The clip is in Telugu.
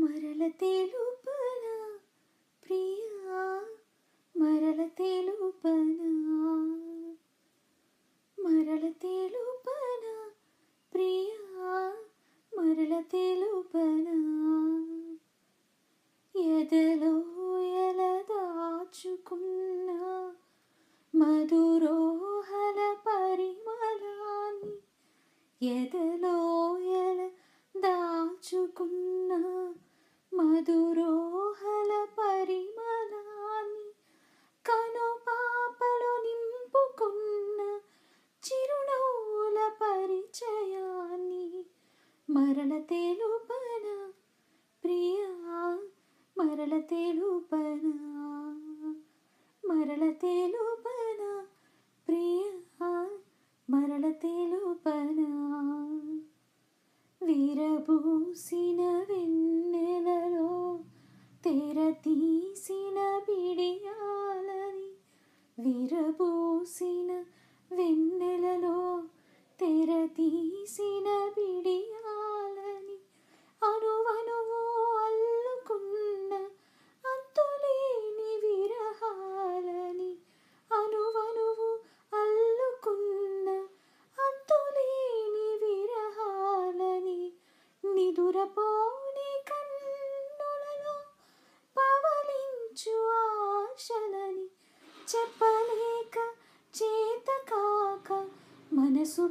మరల తెలుపనా ప్రియా, మరల తెలుపనా, మరల తెలుపనా ప్రియా, మరల తెలుపనా. ఎదలో ఎలా దాచుకున్న మధురోహల పరిమళాన్ని, ఎదలో ఎలా దాచుకున్న మధురోహల పరిమళాన్ని, కనుపాపలో నింపుకున్న చిరునవ్వుల పరిచయాన్ని. మరల తెలుపనా ప్రియా, మరల తెలుపనా, మరల తెలుపనా ప్రియా, మరల తెలుపనా. విరబూసిన వెన్నెలలో తెరతీసిన బిడియాలని, విరబూసిన వెన్నెలలో తెరతీసిన బిడియాలని, అనువనువు అల్లుకున్న అంతులేని విరహాలని, అనువనువు అల్లుకున్న అంతులేని విరహాలని, నిదురపోని కన్నులలో పవలించు ఆశలని, చెప్పలేక చేతకాక మనసు